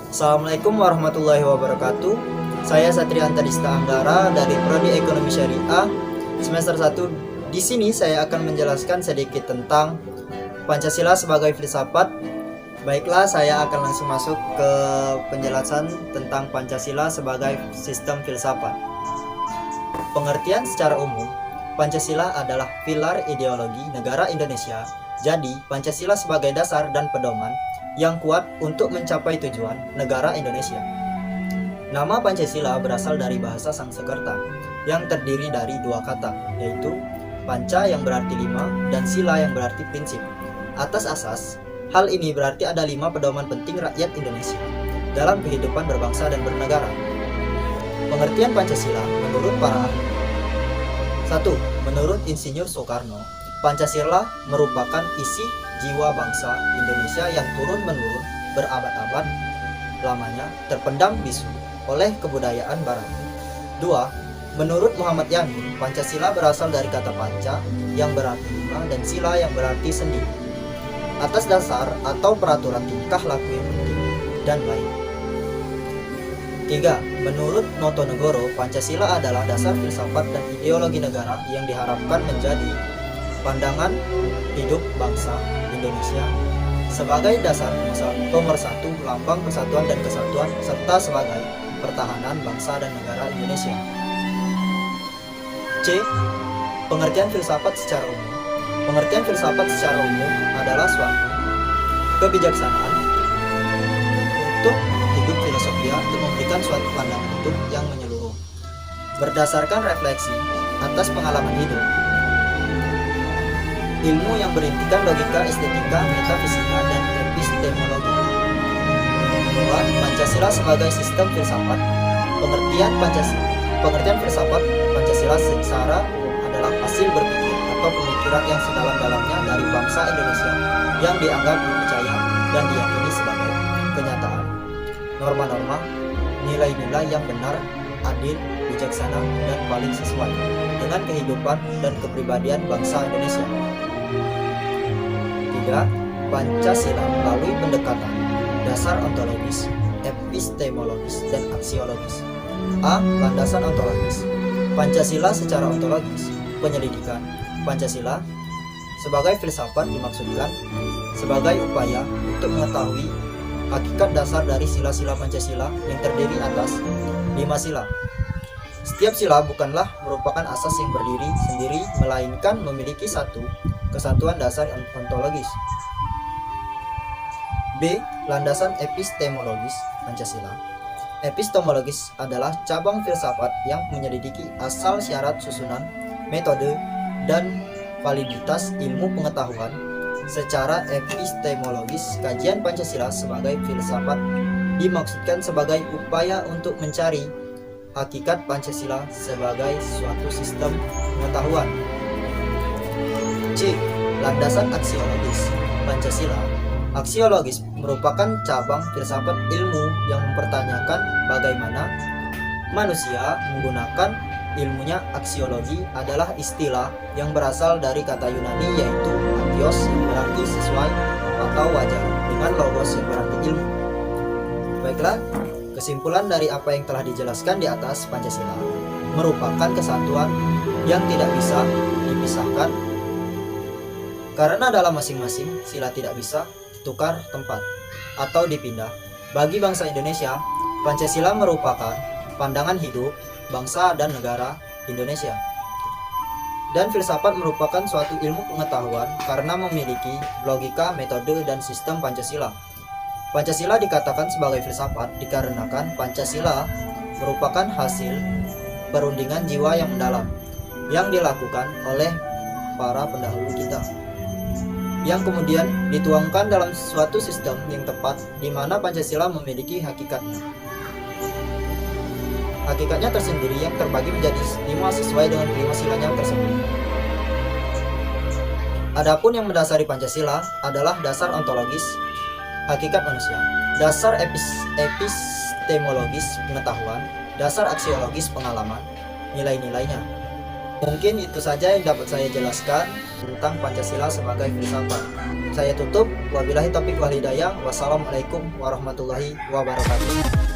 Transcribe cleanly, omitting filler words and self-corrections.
Assalamualaikum warahmatullahi wabarakatuh. Saya Satria Antadista Anggara dari Prodi Ekonomi Syariah semester 1. Di sini saya akan menjelaskan sedikit tentang Pancasila sebagai filsafat. Baiklah, saya akan langsung masuk ke penjelasan tentang Pancasila sebagai sistem filsafat. Pengertian secara umum, Pancasila adalah pilar ideologi negara Indonesia. Jadi, Pancasila sebagai dasar dan pedoman yang kuat untuk mencapai tujuan negara Indonesia. Nama Pancasila berasal dari bahasa Sanskerta yang terdiri dari dua kata, yaitu panca yang berarti lima dan sila yang berarti prinsip. Atas asas hal ini berarti ada 5 pedoman penting rakyat Indonesia dalam kehidupan berbangsa dan bernegara. Pengertian Pancasila menurut para ahli. 1. Menurut Insinyur Soekarno, Pancasila merupakan isi jiwa bangsa Indonesia yang turun-menurun berabad-abad lamanya terpendam bisu oleh kebudayaan barat. 2. Menurut Muhammad Yamin, Pancasila berasal dari kata panca yang berarti lima dan sila yang berarti sendi, atas dasar atau peraturan tingkah laku yang penting, dan lain. 3. Menurut Notonegoro, Pancasila adalah dasar filsafat dan ideologi negara yang diharapkan menjadi pandangan hidup bangsa Indonesia sebagai dasar pemersatu, lambang persatuan dan kesatuan, serta sebagai pertahanan bangsa dan negara Indonesia. C. Pengertian filsafat secara umum. Pengertian filsafat secara umum adalah suatu kebijaksanaan untuk hidup filosofia untuk memberikan suatu pandangan hidup yang menyeluruh berdasarkan refleksi atas pengalaman hidup. Ilmu yang berintikan logika, estetika, metafisika, dan epistemologi. 2. Pancasila sebagai sistem filsafat. Pengertian filsafat Pancasila secara umum adalah hasil berpikir atau pemikiran yang sedalam-dalamnya dari bangsa Indonesia yang dianggap dipercaya dan diyakini sebagai kenyataan. Norma-norma, nilai-nilai yang benar, adil, bijaksana, dan paling sesuai dengan kehidupan dan kepribadian bangsa Indonesia. 3. Pancasila melalui pendekatan dasar ontologis, epistemologis, dan aksiologis. A. Landasan ontologis. Pancasila secara ontologis. Penyelidikan Pancasila sebagai filsafat dimaksudkan sebagai upaya untuk mengetahui hakikat dasar dari sila-sila Pancasila yang terdiri atas 5 sila. Setiap sila bukanlah merupakan asas yang berdiri sendiri, melainkan memiliki satu kesatuan dasar ontologis. B. Landasan epistemologis Pancasila. Epistemologis adalah cabang filsafat yang menyelidiki asal, syarat, susunan, metode, dan validitas ilmu pengetahuan. Secara epistemologis, kajian Pancasila sebagai filsafat dimaksudkan sebagai upaya untuk mencari hakikat Pancasila sebagai suatu sistem pengetahuan. C. Landasan aksiologis Pancasila. Aksiologis merupakan cabang filsafat ilmu yang mempertanyakan bagaimana manusia menggunakan ilmunya. Aksiologi adalah istilah yang berasal dari kata Yunani yaitu agios yang berarti sesuai atau wajar dengan logos yang berarti ilmu. Baiklah, kesimpulan dari apa yang telah dijelaskan di atas, Pancasila merupakan kesatuan yang tidak bisa dipisahkan karena dalam masing-masing sila tidak bisa ditukar tempat atau dipindah. Bagi bangsa Indonesia, Pancasila merupakan pandangan hidup bangsa dan negara Indonesia. Dan filsafat merupakan suatu ilmu pengetahuan karena memiliki logika, metode, dan sistem Pancasila. Pancasila dikatakan sebagai filsafat dikarenakan Pancasila merupakan hasil perundingan jiwa yang mendalam yang dilakukan oleh para pendahulu kita, yang kemudian dituangkan dalam suatu sistem yang tepat di mana Pancasila memiliki hakikatnya. Hakikatnya tersendiri yang terbagi menjadi 5 sesuai dengan 5 silanya tersebut. Adapun yang mendasari Pancasila adalah dasar ontologis hakikat manusia, dasar epistemologis pengetahuan, dasar aksiologis pengalaman, nilai-nilainya. Mungkin itu saja yang dapat saya jelaskan tentang Pancasila sebagai filsafat. Saya tutup. Wabillahi taufiq wal hidayah. Wassalamualaikum warahmatullahi wabarakatuh.